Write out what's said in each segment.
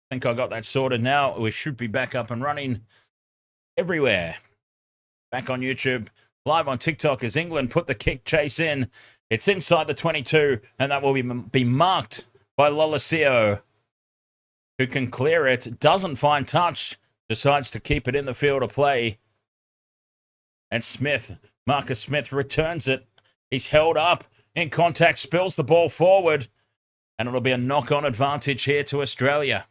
think I got that sorted now. We should be back up and running everywhere. Back on YouTube, live on TikTok as England put the kick chase in. It's inside the 22, and that will be marked by Lolosio, who can clear it, doesn't find touch, decides to keep it in the field of play. And Smith, Marcus Smith, returns it. He's held up in contact, spills the ball forward, and it'll be a knock-on advantage here to Australia.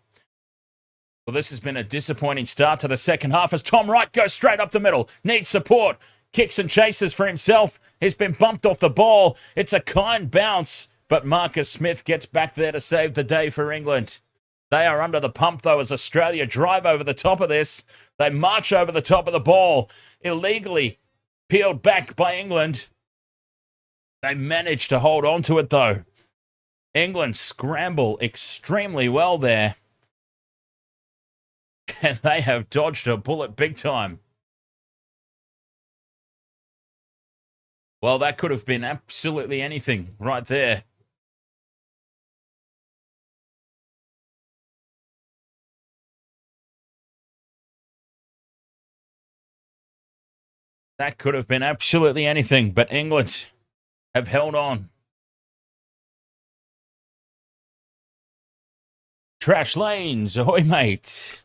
Well, this has been a disappointing start to the second half as Tom Wright goes straight up the middle, needs support, kicks and chases for himself. He's been bumped off the ball. It's a kind bounce, but Marcus Smith gets back there to save the day for England. They are under the pump, though, as Australia drive over the top of this. They march over the top of the ball, illegally peeled back by England. They manage to hold on to it, though. England scramble extremely well there. And they have dodged a bullet big time. Well, that could have been absolutely anything right there. That could have been absolutely anything, but England have held on. Trash lanes, ahoy, mate.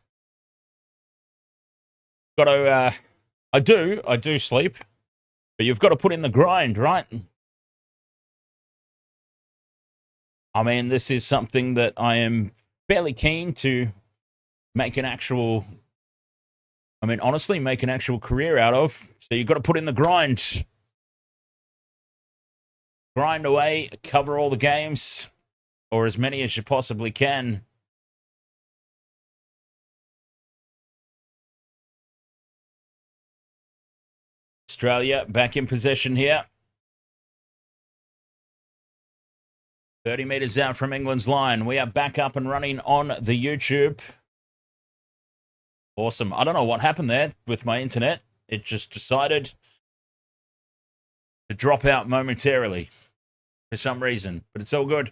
Got to, I do sleep, but you've got to put in the grind, right? I mean, this is something that I am fairly keen to make an actual, honestly, make an actual career out of. So you've got to put in the grind. Grind away, cover all the games, or as many as you possibly can. Australia back in possession here. 30 metres out from England's line. We are back up and running on the YouTube. Awesome. I don't know what happened there with my internet. It just decided to drop out momentarily for some reason, but it's all good.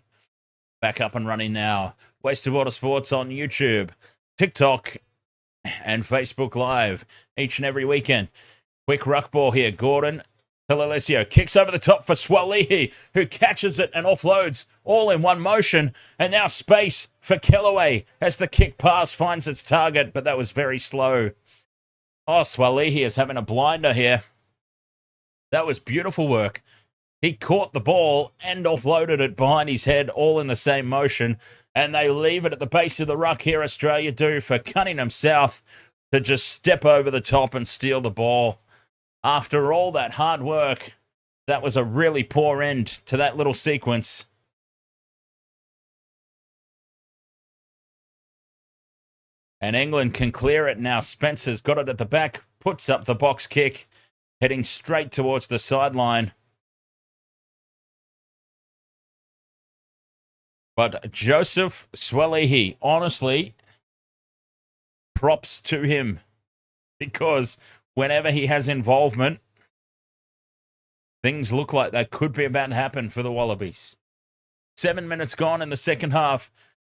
Back up and running now. Wasted Water Sports on YouTube, TikTok, and Facebook Live each and every weekend. Quick ruck ball here. Gordon Alessio kicks over the top for Swalihi, who catches it and offloads all in one motion. And now space for Kellaway as the kick pass finds its target, but that was very slow. Oh, Swalihi is having a blinder here. That was beautiful work. He caught the ball and offloaded it behind his head, all in the same motion. And they leave it at the base of the ruck here, Australia do, for Cunningham South to just step over the top and steal the ball. After all that hard work, that was a really poor end to that little sequence. And England can clear it now. Spencer's got it at the back, puts up the box kick, heading straight towards the sideline. But Joseph Swalihi, honestly, props to him, because whenever he has involvement, things look like they could be about to happen for the Wallabies. 7 minutes gone in the second half.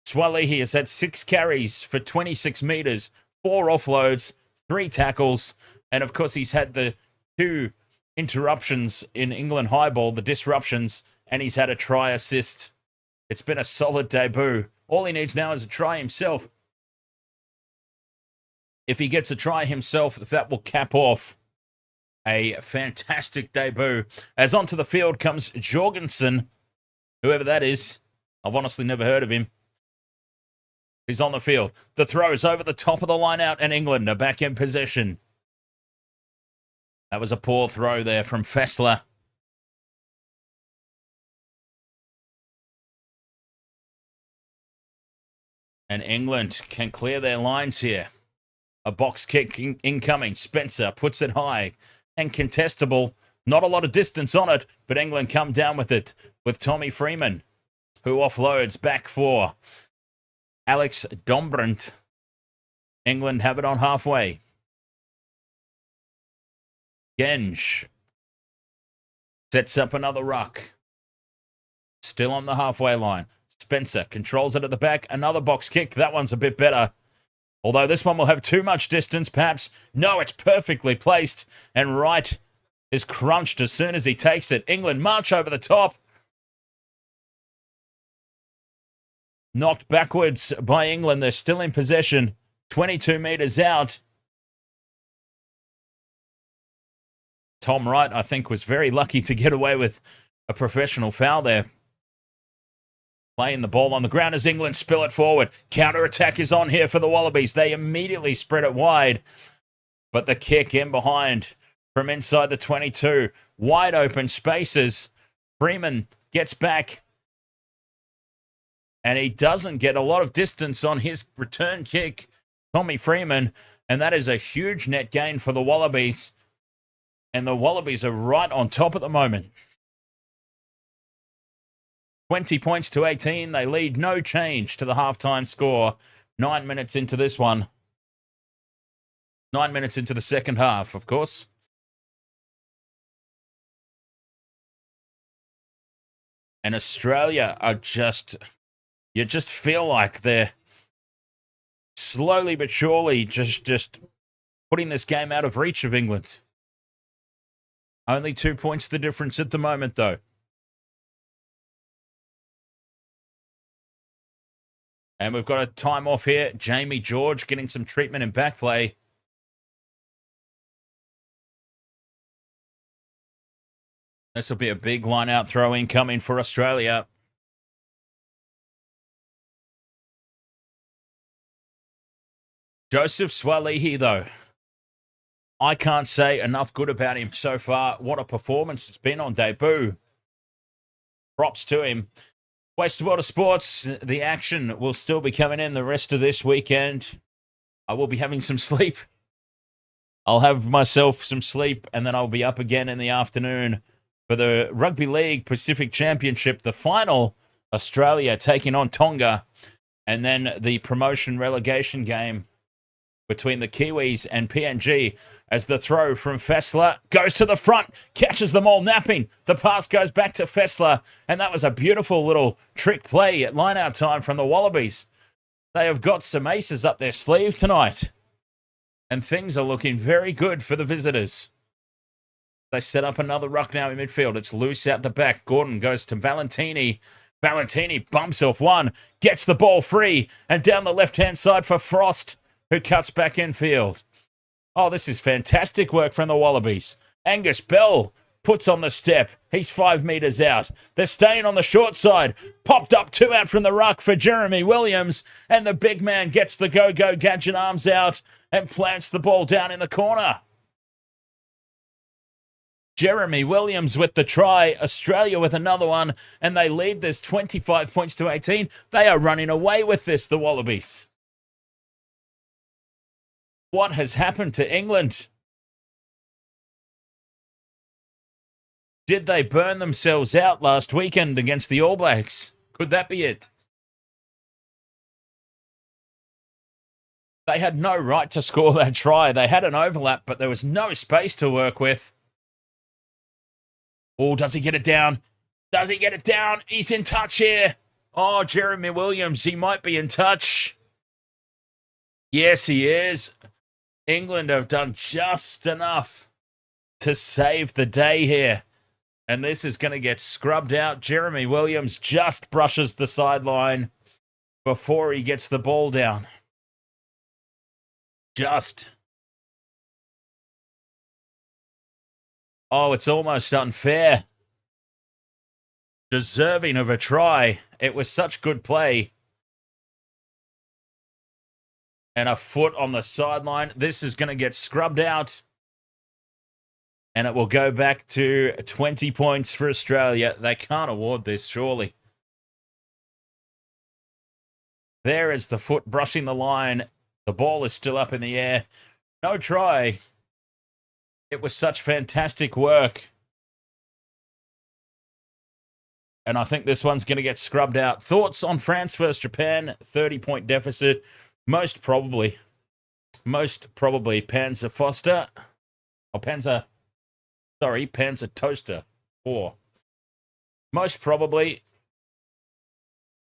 Swalihi has had 6 carries for 26 metres, 4 offloads, 3 tackles, and of course he's had the 2 interruptions in England high ball, the disruptions, and he's had a try assist. It's been a solid debut. All he needs now is a try himself. If he gets a try himself, that will cap off a fantastic debut. As onto the field comes Jorgensen, whoever that is. I've honestly never heard of him. He's on the field. The throw's over the top of the line out, and England are back in possession. That was a poor throw there from Fessler. And England can clear their lines here. A box kick incoming. Spencer puts it high and contestable. Not a lot of distance on it, but England come down with it with Tommy Freeman, who offloads back for Alex Dombrant. England have it on halfway. Genge sets up another ruck. Still on the halfway line. Spencer controls it at the back. Another box kick. That one's a bit better. Although this one will have too much distance, perhaps. No, it's perfectly placed. And Wright is crunched as soon as he takes it. England march over the top. Knocked backwards by England. They're still in possession. 22 metres out. Tom Wright, I think, was very lucky to get away with a professional foul there. Playing the ball on the ground as England spill it forward. Counter-attack is on here for the Wallabies. They immediately spread it wide. But the kick in behind from inside the 22. Wide open spaces. Freeman gets back. And he doesn't get a lot of distance on his return kick, Tommy Freeman. And that is a huge net gain for the Wallabies. And the Wallabies are right on top at the moment. 20 points to 18. They lead, no change to the halftime score. 9 minutes into this one. 9 minutes into the second half, of course. And Australia are just... You just feel like they're slowly but surely just putting this game out of reach of England. Only 2 points the difference at the moment, though. And we've got a time off here. Jamie George getting some treatment in back play. This will be a big line-out throw-in coming for Australia. Joseph Swalihi, though. I can't say enough good about him so far. What a performance it's been on debut. Props to him. Wastewater Sports, the action will still be coming in the rest of this weekend. I will be having some sleep. I'll have myself some sleep, and then I'll be up again in the afternoon for the Rugby League Pacific Championship, the final. Australia taking on Tonga, and then the promotion relegation game between the Kiwis and PNG as the throw from Fessler goes to the front, catches them all napping. The pass goes back to Fessler, and that was a beautiful little trick play at line-out time from the Wallabies. They have got some aces up their sleeve tonight, and things are looking very good for the visitors. They set up another ruck now in midfield. It's loose out the back. Gordon goes to Valentini. Valentini bumps off one, gets the ball free, and down the left-hand side for Frost, who cuts back infield. Oh, this is fantastic work from the Wallabies. Angus Bell puts on the step. He's 5 metres out. They're staying on the short side. Popped up 2 out from the ruck for Jeremy Williams. And the big man gets the go-go gadget arms out and plants the ball down in the corner. Jeremy Williams with the try. Australia with another one. And they lead this 25 points to 18. They are running away with this, the Wallabies. What has happened to England? Did they burn themselves out last weekend against the All Blacks? Could that be it? They had no right to score that try. They had an overlap, but there was no space to work with. Oh, does he get it down? Does he get it down? He's in touch here. Oh, Jeremy Williams, he might be in touch. Yes, he is. England have done just enough to save the day here. And this is going to get scrubbed out. Jeremy Williams just brushes the sideline before he gets the ball down. Just. Oh, it's almost unfair. Deserving of a try. It was such good play. And a foot on the sideline. This is going to get scrubbed out. And it will go back to 20 points for Australia. They can't award this, surely. There is the foot brushing the line. The ball is still up in the air. No try. It was such fantastic work. And I think this one's going to get scrubbed out. Thoughts on France versus Japan? 30-point deficit. Most probably Panzer Foster. Or Panzer Toaster 4. Most probably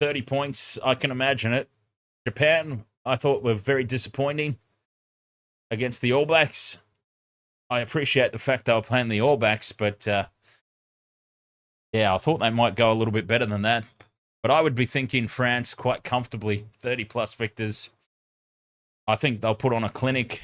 30 points, I can imagine it. Japan, I thought were very disappointing against the All Blacks. I appreciate the fact they were playing the All Blacks, but yeah, I thought they might go a little bit better than that. But I would be thinking France quite comfortably, 30-plus victors. I think they'll put on a clinic.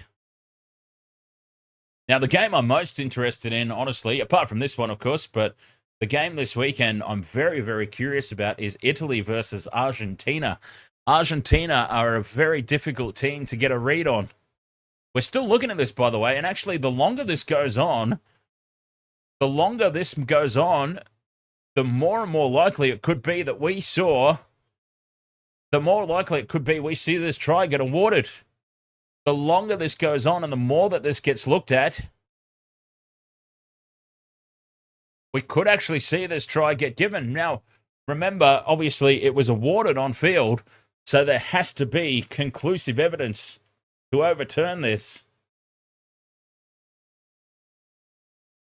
Now, the game I'm most interested in, honestly, apart from this one, of course, but the game this weekend I'm very, very curious about is Italy versus Argentina. Argentina are a very difficult team to get a read on. We're still looking at this, by the way, and actually, the longer this goes on, the more and more likely it could be that we see this try get awarded. The longer this goes on and the more that this gets looked at, we could actually see this try get given. Now, remember, obviously, it was awarded on field, so there has to be conclusive evidence to overturn this.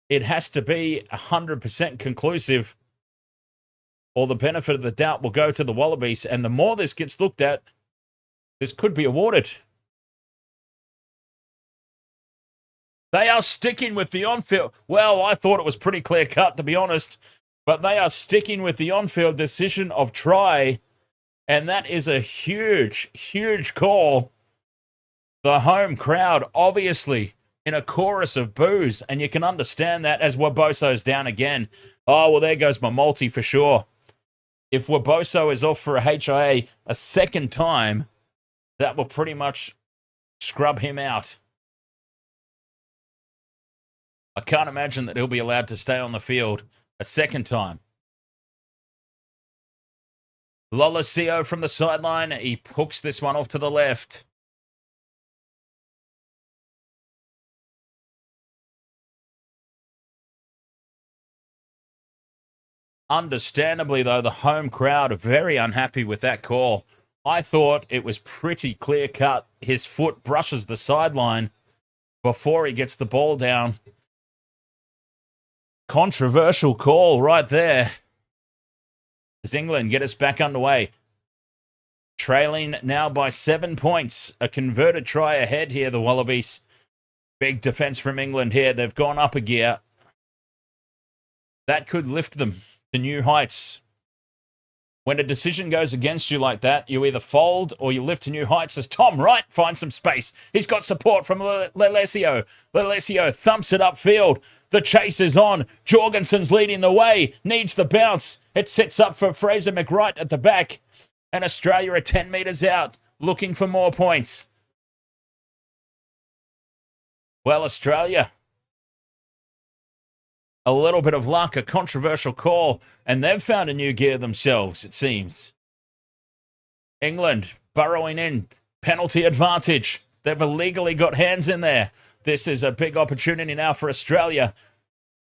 It has to be 100% conclusive, or the benefit of the doubt will go to the Wallabies. And the more this gets looked at, this could be awarded. They are sticking with the on-field. Well, I thought it was pretty clear-cut, to be honest. But they are sticking with the on-field decision of try. And that is a huge, huge call. The home crowd, obviously, in a chorus of boos. And you can understand that as Waboso's down again. Oh, well, there goes my multi for sure. If Waboso is off for a HIA a second time, that will pretty much scrub him out. I can't imagine that he'll be allowed to stay on the field a second time. Lolosio from the sideline. He hooks this one off to the left. Understandably, though, the home crowd are very unhappy with that call. I thought it was pretty clear-cut. His foot brushes the sideline before he gets the ball down. Controversial call right there. As England get us back underway. Trailing now by 7 points. A converted try ahead here, the Wallabies. Big defense from England here. They've gone up a gear. That could lift them to new heights. When a decision goes against you like that, you either fold or you lift to new heights. As Tom Wright finds some space. He's got support from Lolosio. Lolosio thumps it upfield. The chase is on. Jorgensen's leading the way. Needs the bounce. It sets up for Fraser McWright at the back. And Australia are 10 metres out, looking for more points. Well, Australia, a little bit of luck, a controversial call, and they've found a new gear themselves, it seems. England burrowing in, penalty advantage. They've illegally got hands in there. This is a big opportunity now for Australia.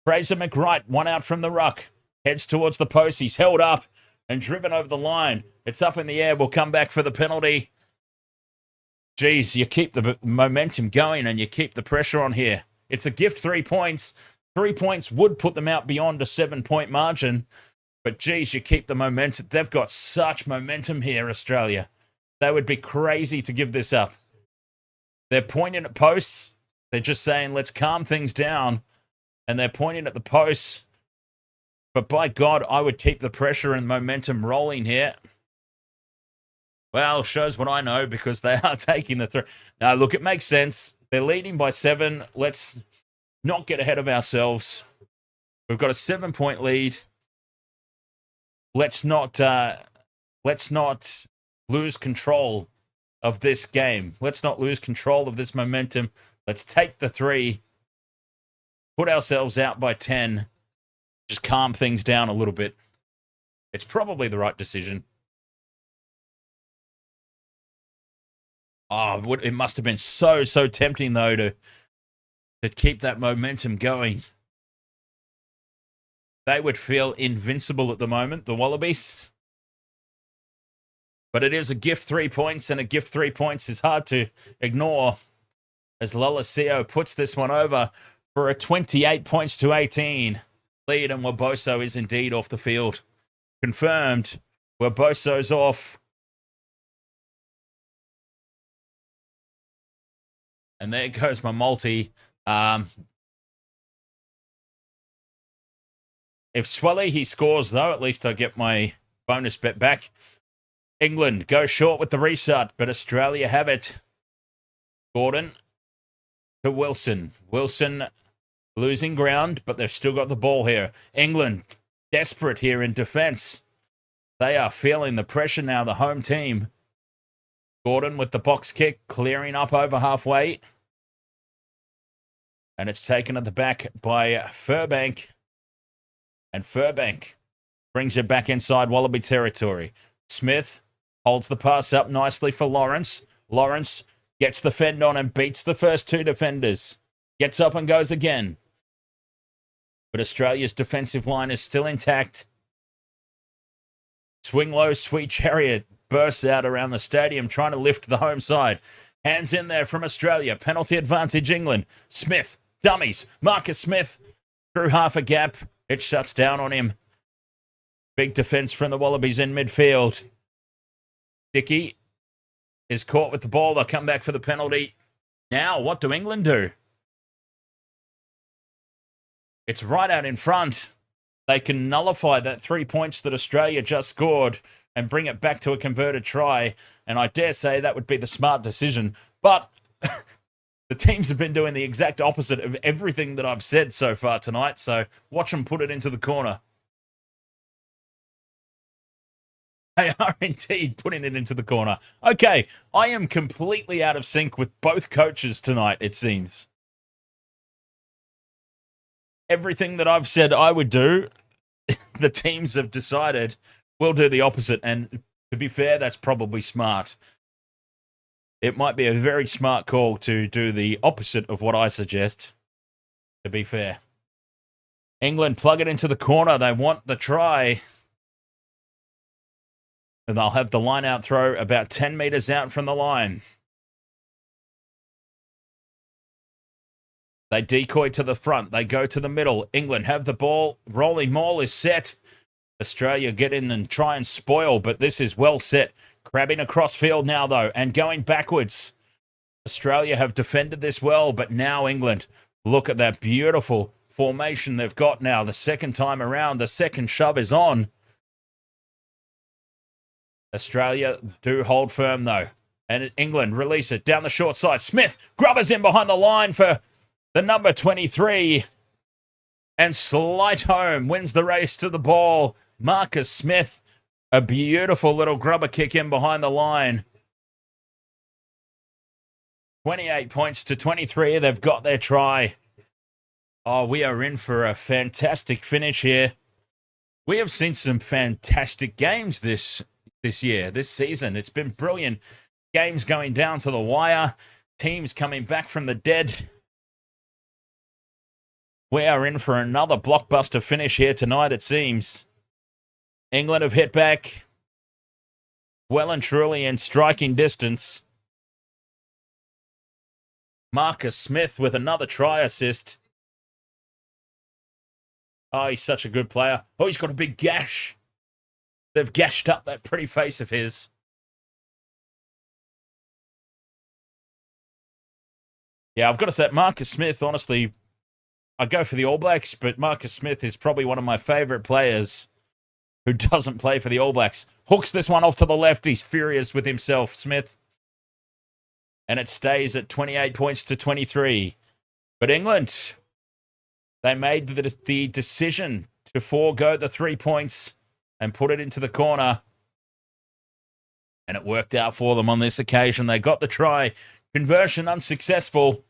Fraser McWright, one out from the ruck, heads towards the post. He's held up and driven over the line. It's up in the air. We'll come back for the penalty. Geez, you keep the momentum going and you keep the pressure on here. It's a gift 3 points. 3 points would put them out beyond a 7-point margin. But geez, you keep the momentum. They've got such momentum here, Australia. They would be crazy to give this up. They're pointing at posts. They're just saying, let's calm things down. And they're pointing at the posts. But by God, I would keep the pressure and momentum rolling here. Well, shows what I know because they are taking the throw. Now, look, it makes sense. They're leading by 7. Let's not get ahead of ourselves. We've got a 7-point lead. Let's not lose control of this game. Let's not lose control of this momentum. Let's take the 3. Put ourselves out by 10. Just calm things down a little bit. It's probably the right decision. Oh, it must have been so tempting, though, to keep that momentum going. They would feel invincible at the moment, the Wallabies. But it is a gift 3 points, and a gift 3 points is hard to ignore as Lolosio puts this one over for a 28 points to 18 lead, and Waboso is indeed off the field. Confirmed Werboso's off. And there goes my multi. If Swelly, he scores, though, at least I get my bonus bet back. England go short with the restart, but Australia have it. Gordon to Wilson. Wilson losing ground, but they've still got the ball here. England desperate here in defence. They are feeling the pressure now, the home team. Gordon with the box kick, clearing up over halfway. And it's taken at the back by Furbank. And Furbank brings it back inside Wallaby territory. Smith holds the pass up nicely for Lawrence. Lawrence gets the fend on and beats the first two defenders. Gets up and goes again. But Australia's defensive line is still intact. Swing low, Sweet Chariot bursts out around the stadium, trying to lift the home side. Hands in there from Australia. Penalty advantage, England. Smith, dummies. Marcus Smith through half a gap. It shuts down on him. Big defense from the Wallabies in midfield. Dickey is caught with the ball. They'll come back for the penalty. Now, what do England do? It's right out in front. They can nullify that 3 points that Australia just scored and bring it back to a converted try. And I dare say that would be the smart decision. But the teams have been doing the exact opposite of everything that I've said so far tonight. So watch them put it into the corner. They are indeed putting it into the corner. Okay, I am completely out of sync with both coaches tonight, it seems. Everything that I've said I would do, the teams have decided we'll do the opposite. And to be fair, that's probably smart. It might be a very smart call to do the opposite of what I suggest, to be fair. England plug it into the corner. They want the try. And they'll have the line out throw about 10 metres out from the line. They decoy to the front. They go to the middle. England have the ball. Rolling maul is set. Australia get in and try and spoil, but this is well set. Crabbing across field now, though, and going backwards. Australia have defended this well, but now England. Look at that beautiful formation they've got now. The second time around, the second shove is on. Australia do hold firm, though. And England release it down the short side. Smith grubbers in behind the line for the number 23. And Slight Home wins the race to the ball. Marcus Smith, a beautiful little grubber kick in behind the line. 28 points to 23. They've got their try. Oh, we are in for a fantastic finish here. We have seen some fantastic games this year, this season. It's been brilliant. Games going down to the wire. Teams coming back from the dead. We are in for another blockbuster finish here tonight, it seems. England have hit back well and truly in striking distance. Marcus Smith with another try assist. Oh, he's such a good player. Oh, he's got a big gash. They've gashed up that pretty face of his. Yeah, I've got to say, Marcus Smith, honestly, I go for the All Blacks, but Marcus Smith is probably one of my favourite players who doesn't play for the All Blacks. Hooks this one off to the left. He's furious with himself, Smith. And it stays at 28 points to 23. But England, they made the decision to forego the 3 points and put it into the corner. And it worked out for them on this occasion. They got the try. Conversion unsuccessful.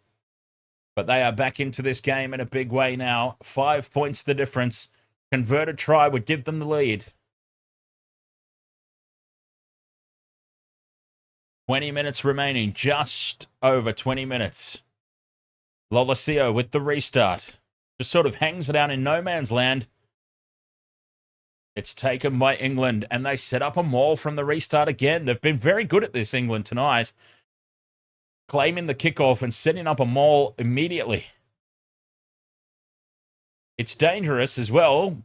But they are back into this game in a big way now. 5 points the difference. Converted try would give them the lead. 20 minutes remaining. Just over 20 minutes. Lolosio with the restart. Just sort of hangs it down in no man's land. It's taken by England, and they set up a maul from the restart again. They've been very good at this, England, tonight. Claiming the kickoff and setting up a maul immediately. It's dangerous as well,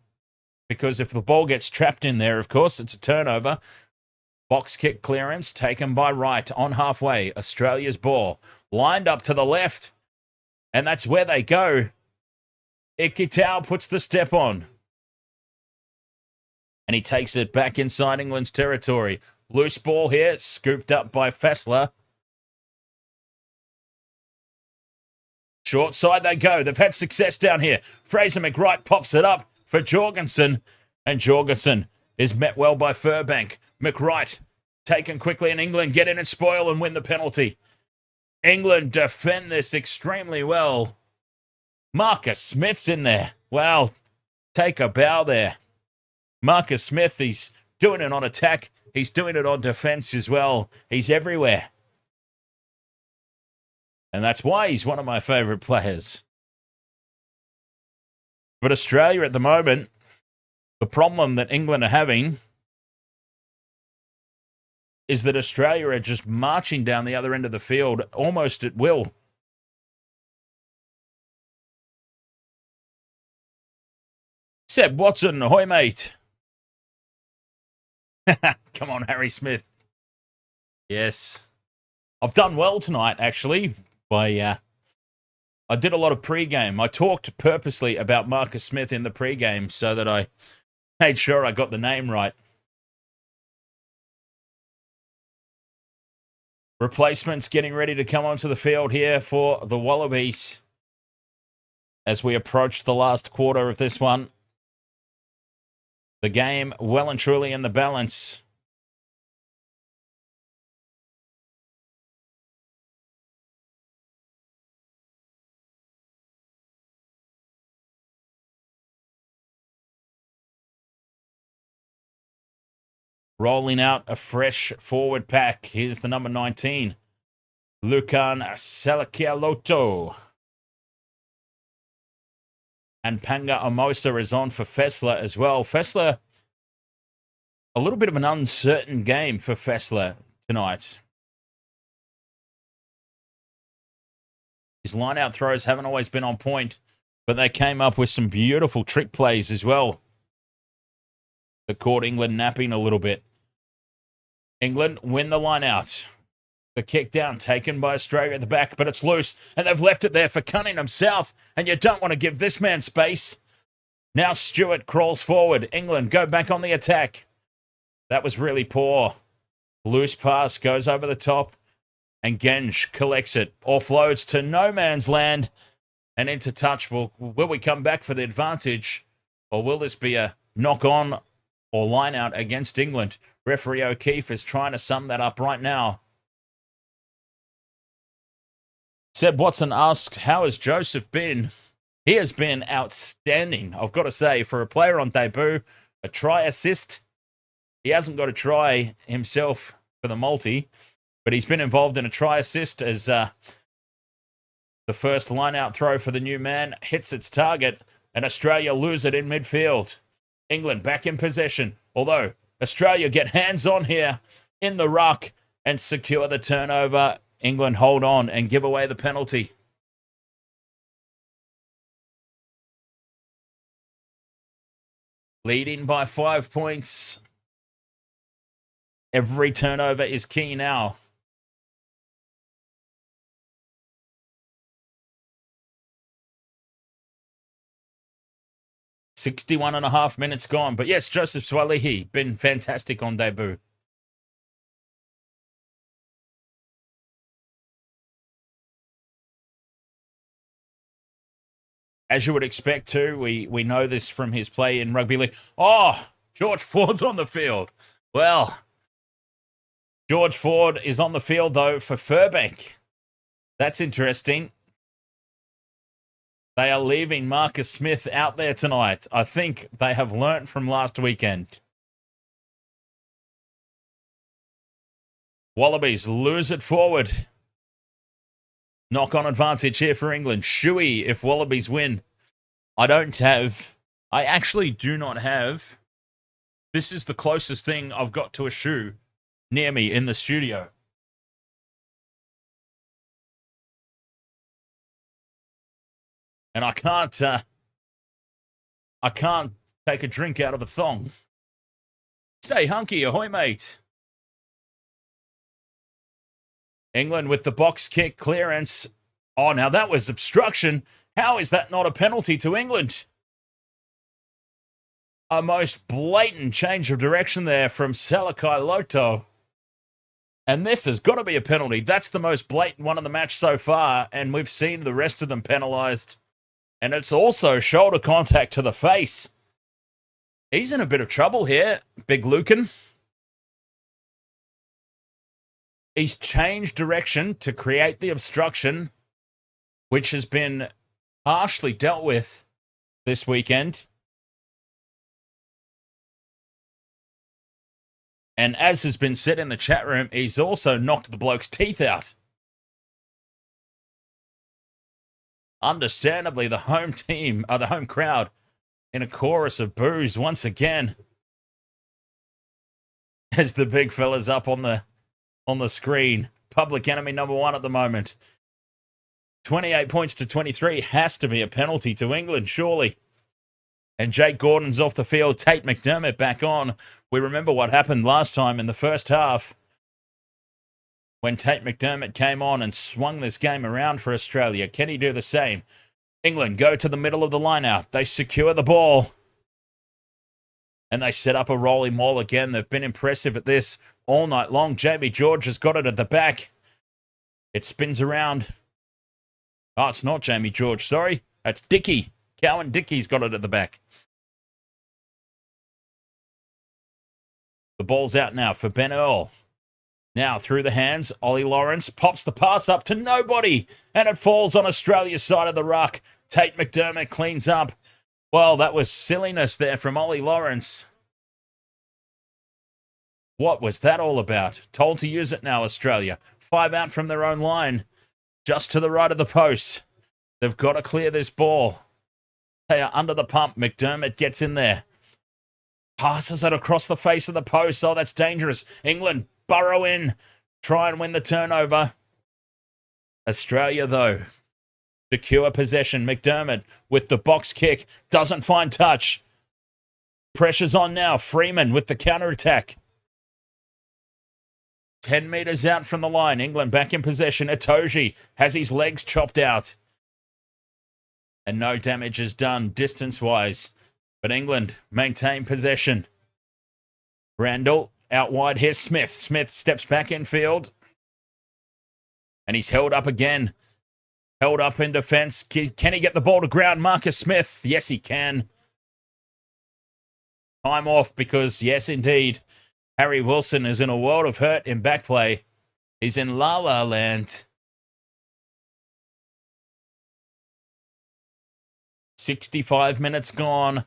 because if the ball gets trapped in there, of course, it's a turnover. Box kick clearance taken by Wright on halfway. Australia's ball lined up to the left, and that's where they go. Ikitau puts the step on, and he takes it back inside England's territory. Loose ball here, scooped up by Fessler. Short side they go. They've had success down here. Fraser McWright pops it up for Jorgensen, and Jorgensen is met well by Furbank. McWright taken quickly, and England get in and spoil and win the penalty. England defend this extremely well. Marcus Smith's in there. Well, take a bow there. Marcus Smith, he's doing it on attack. He's doing it on defense as well. He's everywhere. And that's why he's one of my favorite players. But Australia at the moment, the problem that England are having is that Australia are just marching down the other end of the field almost at will. Seb Watson, ahoy, mate. Come on, Harry Smith. Yes. I've done well tonight, actually. I did a lot of pre-game. I talked purposely about Marcus Smith in the pre-game so that I made sure I got the name right. Replacements getting ready to come onto the field here for the Wallabies as we approach the last quarter of this one. The game well and truly in the balance. Rolling out a fresh forward pack. Here's the number 19, Lukan Salakialoto. And Panga Omosa is on for Fessler as well. Fessler, a little bit of an uncertain game for Fessler tonight. His line-out throws haven't always been on point, but they came up with some beautiful trick plays as well that caught England napping a little bit. England win the line-out. The kick down taken by Australia at the back, but it's loose, and they've left it there for Cunningham South, and you don't want to give this man space. Now Stewart crawls forward. England go back on the attack. That was really poor. Loose pass goes over the top, and Genge collects it. Offloads to no man's land and into touch. Will we come back for the advantage, or will this be a knock-on or line-out against England? Referee O'Keefe is trying to sum that up right now. Seb Watson asks, how has Joseph been? He has been outstanding, I've got to say, for a player on debut. A try assist. He hasn't got a try himself for the multi, but he's been involved in a try assist as the first line-out throw for the new man hits its target, and Australia lose it in midfield. England back in possession, although Australia get hands-on here in the ruck and secure the turnover. England hold on and give away the penalty. Leading by 5 points. Every turnover is key now. "61.5 minutes gone." But yes, Joseph Swalihi, been fantastic on debut. As you would expect to, we know this from his play in rugby league. Oh, George Ford's on the field. Well, George Ford is on the field, though, for Furbank. That's interesting. They are leaving Marcus Smith out there tonight. I think they have learnt from last weekend. Wallabies lose it forward. Knock-on advantage here for England. Shuey if Wallabies win. I actually do not have. This is the closest thing I've got to a shoe near me in the studio. And I can't take a drink out of a thong. Stay hunky, ahoy, mate. England with the box kick clearance. Oh, now that was obstruction. How is that not a penalty to England? A most blatant change of direction there from Salakai Loto. And this has got to be a penalty. That's the most blatant one of the match so far, and we've seen the rest of them penalised. And it's also shoulder contact to the face. He's in a bit of trouble here, Big Lucan. He's changed direction to create the obstruction, which has been harshly dealt with this weekend. And as has been said in the chat room, he's also knocked the bloke's teeth out. Understandably, the home team, the home crowd, in a chorus of boos once again, as the big fella's up on the screen. Public enemy number one at the moment. 28 points to 23 has to be a penalty to England, surely. And Jake Gordon's off the field. Tate McDermott back on. We remember what happened last time in the first half when Tate McDermott came on and swung this game around for Australia. Can he do the same? England go to the middle of the line out. They secure the ball. And they set up a rolling maul again. They've been impressive at this all night long. Jamie George has got it at the back. It spins around. Oh, it's not Jamie George, sorry. That's Dickey. Cowan Dickey's got it at the back. The ball's out now for Ben Earl. Now through the hands, Ollie Lawrence pops the pass up to nobody, and it falls on Australia's side of the ruck. Tate McDermott cleans up. Well, that was silliness there from Ollie Lawrence. What was that all about? Told to use it now, Australia. 5 out from their own line, just to the right of the post. They've got to clear this ball. They are under the pump. McDermott gets in there. Passes it across the face of the post. Oh, that's dangerous. England burrow in. Try and win the turnover. Australia, though, secure possession. McDermott with the box kick. Doesn't find touch. Pressure's on now. Freeman with the counter-attack. 10 metres out from the line. England back in possession. Itoje has his legs chopped out. And no damage is done distance-wise. But England maintain possession. Randall out wide. Here's Smith. Smith steps back in field. And he's held up again. Held up in defence. Can he get the ball to ground? Marcus Smith. Yes, he can. Time off because, yes, indeed, Harry Wilson is in a world of hurt in back play. He's in La La Land. 65 minutes gone.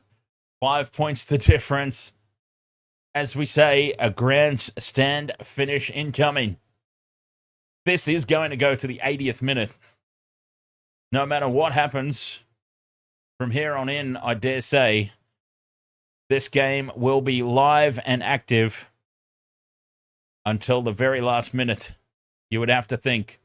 5 points the difference. As we say, a grandstand finish incoming. This is going to go to the 80th minute. No matter what happens from here on in, I dare say, this game will be live and active until the very last minute, you would have to think.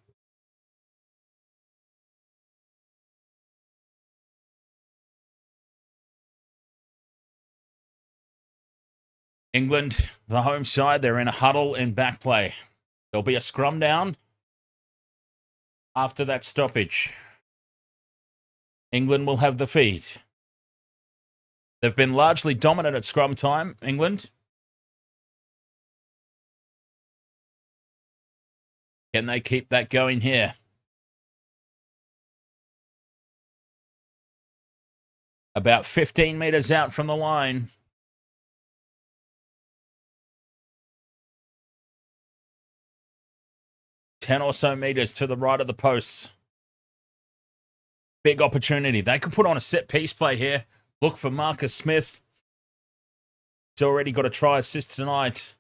England, the home side, they're in a huddle in back play. There'll be a scrum down after that stoppage. England will have the feed. They've been largely dominant at scrum time, England. Can they keep that going here? About 15 metres out from the line. Ten or so metres to the right of the posts. Big opportunity. They could put on a set piece play here. Look for Marcus Smith. He's already got a try assist tonight.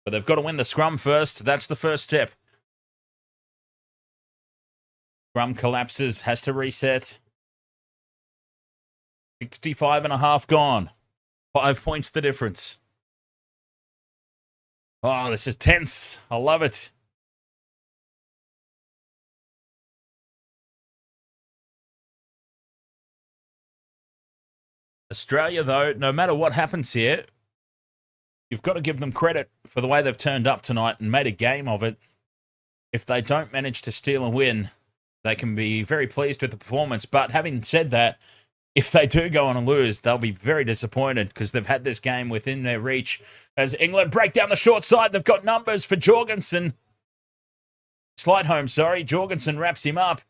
But they've got to win the scrum first. That's the first step. Scrum collapses. Has to reset. 65 and a half gone. 5 points the difference. Oh, this is tense. I love it. Australia, though, no matter what happens here, you've got to give them credit for the way they've turned up tonight and made a game of it. If they don't manage to steal and win, they can be very pleased with the performance. But having said that, if they do go on and lose, they'll be very disappointed because they've had this game within their reach. As England break down the short side, they've got numbers for Jorgensen. Slide home, sorry. Jorgensen wraps him up.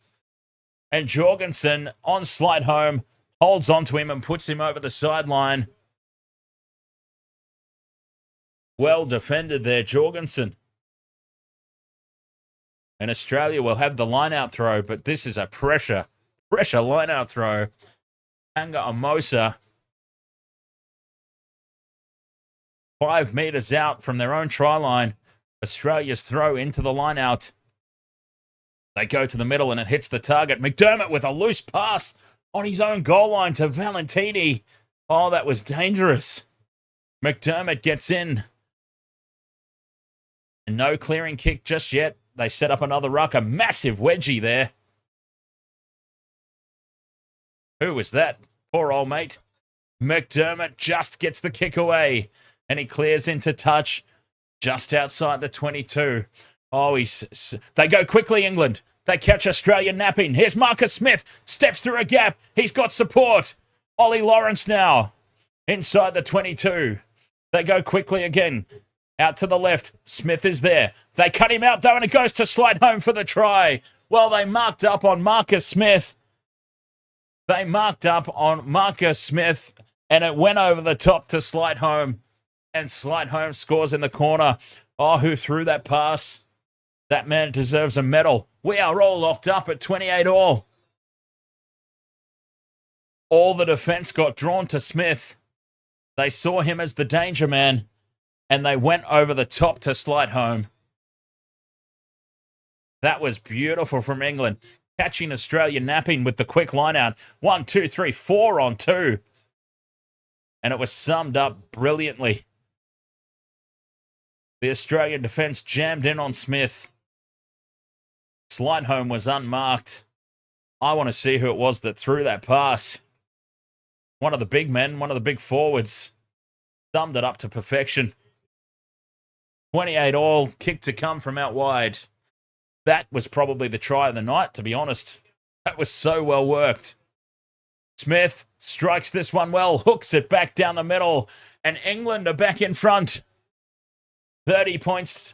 And Jorgensen on slide home holds onto him and puts him over the sideline. Well defended there, Jorgensen. And Australia will have the line-out throw, but this is a pressure line-out throw. Anga Amosa, 5 meters out from their own try line. Australia's throw into the line-out. They go to the middle and it hits the target. McDermott with a loose pass on his own goal line to Valentini. Oh, that was dangerous. McDermott gets in. And no clearing kick just yet. They set up another ruck. A massive wedgie there. Who was that? Poor old mate. McDermott just gets the kick away. And he clears into touch just outside the 22. Oh, they go quickly, England. They catch Australia napping. Here's Marcus Smith. Steps through a gap. He's got support. Ollie Lawrence now. Inside the 22. They go quickly again. Out to the left. Smith is there. They cut him out, though, and it goes to slide home for the try. Well, they marked up on Marcus Smith. And it went over the top to slide home. And slide home scores in the corner. Oh, who threw that pass? That man deserves a medal. We are all locked up at 28 all. All the defense got drawn to Smith. They saw him as the danger man. And they went over the top to slide home. That was beautiful from England. Catching Australia napping with the quick line out. 1, 2, 3, 4 on 2. And it was summed up brilliantly. The Australian defence jammed in on Smith. Slide home was unmarked. I want to see who it was that threw that pass. One of the big men, one of the big forwards. Summed it up to perfection. 28 all, kick to come from out wide. That was probably the try of the night, to be honest. That was so well worked. Smith strikes this one well, hooks it back down the middle, and England are back in front. 30 points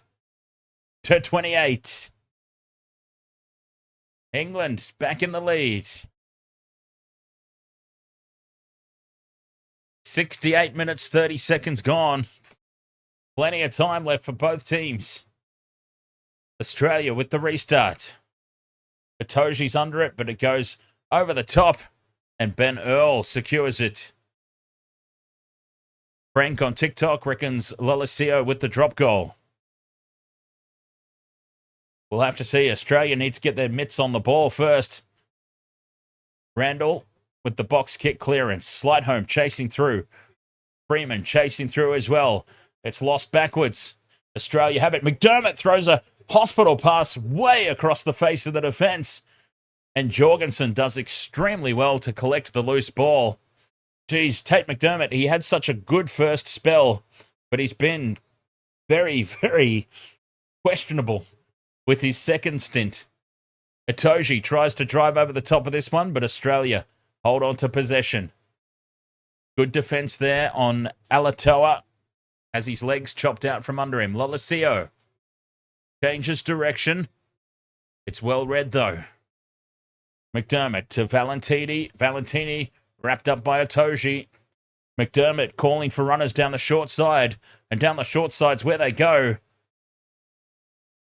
to 28. England back in the lead. 68 minutes, 30 seconds gone. Plenty of time left for both teams. Australia with the restart. Itoji's under it, but it goes over the top. And Ben Earl secures it. Frank on TikTok reckons Lolesio with the drop goal. We'll have to see. Australia need to get their mitts on the ball first. Randall with the box kick clearance. Slide home, chasing through. Freeman chasing through as well. It's lost backwards. Australia have it. McDermott throws a hospital pass way across the face of the defence. And Jorgensen does extremely well to collect the loose ball. Geez, Tate McDermott, he had such a good first spell, but he's been very, very questionable with his second stint. Itoji tries to drive over the top of this one, but Australia hold on to possession. Good defence there on Alatoa as his legs chopped out from under him. Lolesio changes direction. It's well read, though. McDermott to Valentini. Valentini wrapped up by Itoji. McDermott calling for runners down the short side. And down the short side's where they go.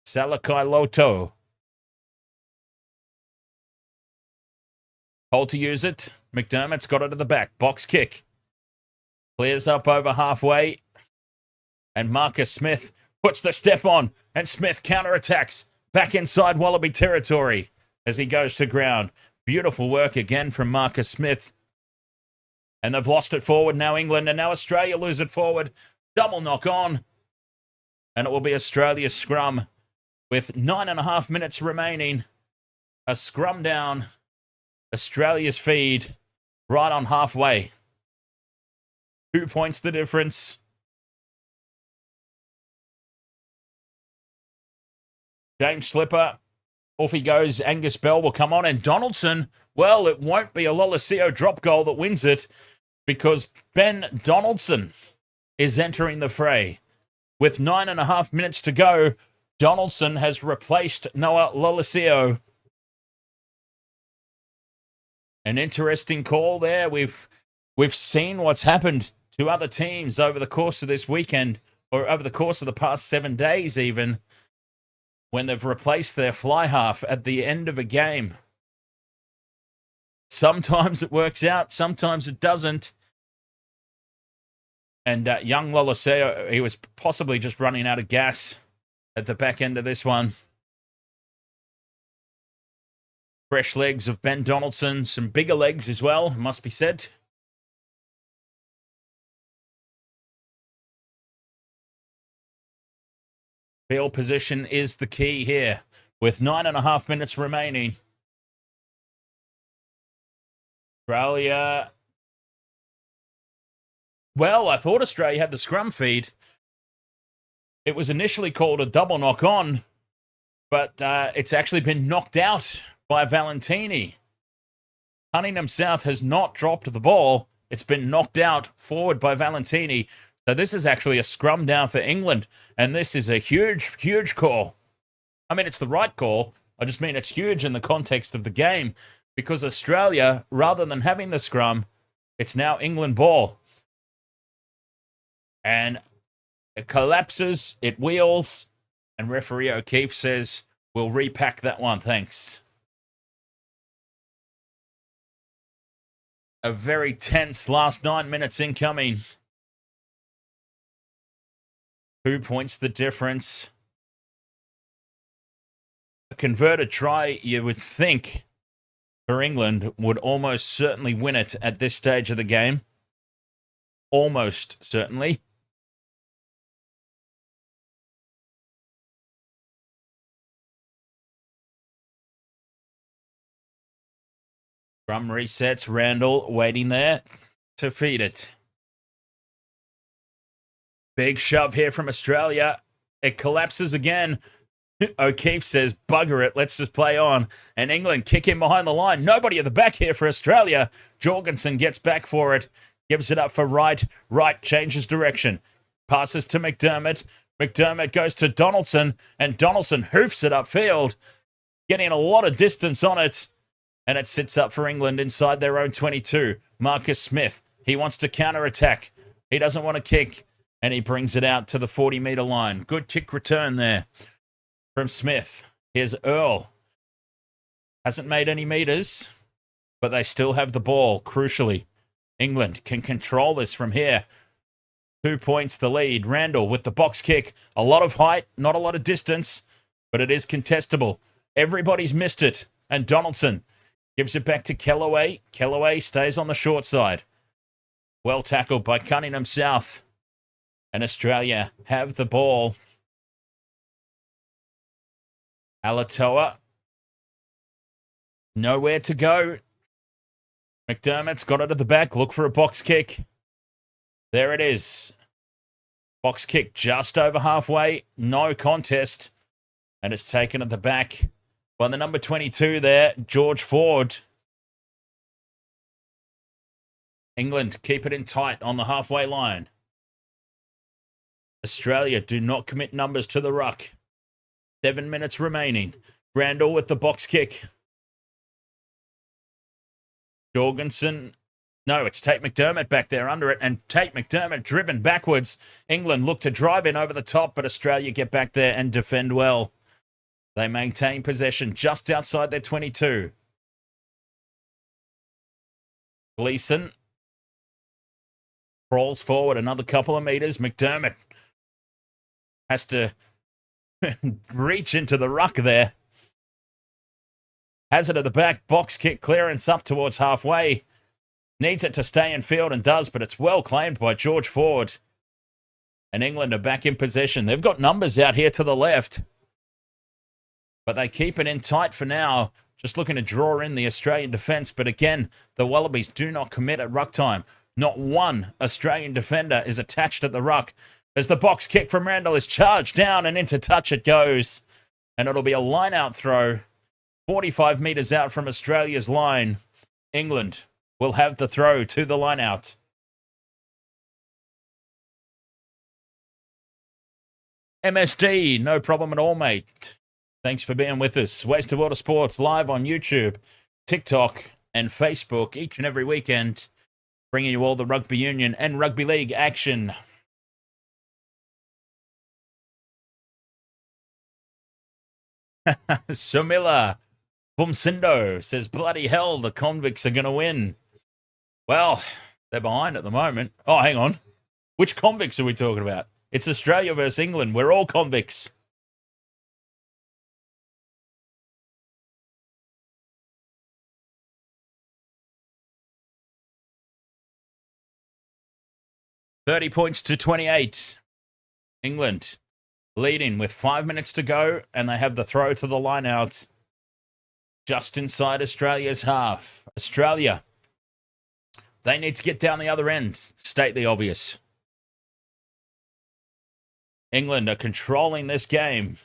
Salakai Loto. Told to use it. McDermott's got it at the back. Box kick. Clears up over halfway. And Marcus Smith puts the step on. And Smith counterattacks back inside Wallaby territory as he goes to ground. Beautiful work again from Marcus Smith. And they've lost it forward now, England. And now Australia lose it forward. Double knock on. And it will be Australia's scrum with 9.5 minutes remaining. A scrum down. Australia's feed right on halfway. 2 points the difference. James Slipper, off he goes. Angus Bell will come on. And Donaldson, well, it won't be a Lolosio drop goal that wins it because Ben Donaldson is entering the fray. With 9.5 minutes to go, Donaldson has replaced Noah Lolosio. An interesting call there. We've seen what's happened to other teams over the course of this weekend, or over the course of the past 7 days even, when they've replaced their fly half at the end of a game. Sometimes it works out, sometimes it doesn't. And young Loloseo, he was possibly just running out of gas at the back end of this one. Fresh legs of Ben Donaldson, some bigger legs as well, must be said. Field position is the key here, with 9.5 minutes remaining. Australia. Well, I thought Australia had the scrum feed. It was initially called a double knock on, but it's actually been knocked out by Valentini. Cunningham South has not dropped the ball. It's been knocked out forward by Valentini. So this is actually a scrum down for England, and this is a huge, huge call. I mean, it's the right call. I just mean it's huge in the context of the game because Australia, rather than having the scrum, it's now England ball. And it collapses, it wheels, and referee O'Keefe says, we'll repack that one, thanks. A very tense last 9 minutes incoming. 2 points the difference. A converted try, you would think, for England would almost certainly win it at this stage of the game. Almost certainly. Scrum resets. Randall waiting there to feed it. Big shove here from Australia. It collapses again. O'Keefe says, bugger it, let's just play on. And England kick in behind the line. Nobody at the back here for Australia. Jorgensen gets back for it. Gives it up for Wright. Wright changes direction. Passes to McDermott. McDermott goes to Donaldson. And Donaldson hoofs it upfield. Getting a lot of distance on it. And it sits up for England inside their own 22. Marcus Smith. He wants to counter-attack. He doesn't want to kick. And he brings it out to the 40-metre line. Good kick return there from Smith. Here's Earl. Hasn't made any meters, but they still have the ball, crucially. England can control this from here. 2 points the lead. Randall with the box kick. A lot of height, not a lot of distance, but it is contestable. Everybody's missed it. And Donaldson gives it back to Kellaway. Kellaway stays on the short side. Well tackled by Cunningham South. And Australia have the ball. Alatoa. Nowhere to go. McDermott's got it at the back. Look for a box kick. There it is. Box kick just over halfway. No contest. And it's taken at the back by the number 22 there, George Ford. England keep it in tight on the halfway line. Australia do not commit numbers to the ruck. 7 minutes remaining. Randall with the box kick. Jorgensen. No, it's Tate McDermott back there under it. And Tate McDermott driven backwards. England look to drive in over the top, but Australia get back there and defend well. They maintain possession just outside their 22. Gleeson crawls forward another couple of meters. McDermott has to reach into the ruck there. Has it at the back. Box kick clearance up towards halfway. Needs it to stay in field and does, but it's well claimed by George Ford. And England are back in possession. They've got numbers out here to the left. But they keep it in tight for now. Just looking to draw in the Australian defence. But again, the Wallabies do not commit at ruck time. Not one Australian defender is attached at the ruck as the box kick from Randall is charged down and into touch it goes. And it'll be a line-out throw, 45 metres out from Australia's line. England will have the throw to the line-out. MSD, no problem at all, mate. Thanks for being with us. Waste of Water Sports live on YouTube, TikTok, and Facebook each and every weekend, bringing you all the rugby union and rugby league action. Sumila Bumsindo says, bloody hell, the convicts are going to win. Well, they're behind at the moment. Oh, hang on. Which convicts are we talking about? It's Australia versus England. We're all convicts. $30 points to 28. England leading with 5 minutes to go, and they have the throw to the line out just inside Australia's half. Australia, they need to get down the other end. State the obvious. England are controlling this game.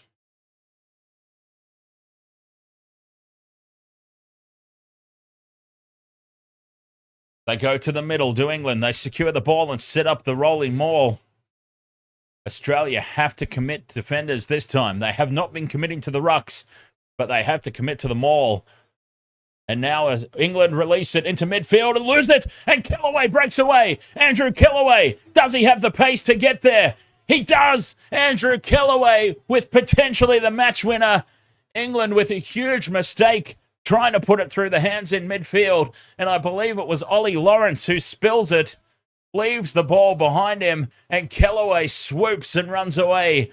They go to the middle, do England. They secure the ball and set up the rolling maul. Australia have to commit defenders this time. They have not been committing to the rucks, but they have to commit to the maul. And now as England release it into midfield and lose it, and Kellaway breaks away. Andrew Kellaway, does he have the pace to get there? He does! Andrew Kellaway with potentially the match winner. England with a huge mistake, trying to put it through the hands in midfield. And I believe it was Ollie Lawrence who spills it, leaves the ball behind him, and Kellaway swoops and runs away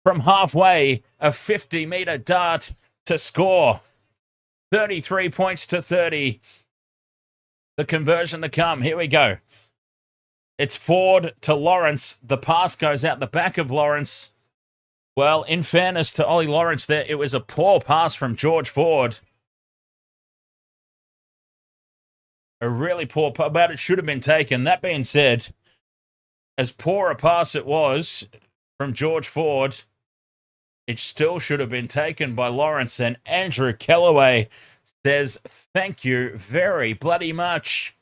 from halfway, a 50-metre dart to score. 33 points to 30. The conversion to come. Here we go. It's Ford to Lawrence. The pass goes out the back of Lawrence. Well, in fairness to Ollie Lawrence there, it was a poor pass from George Ford. A really poor pass, but it should have been taken. That being said, as poor a pass it was from George Ford, it still should have been taken by Lawrence. And Andrew Kellaway says, thank you very bloody much.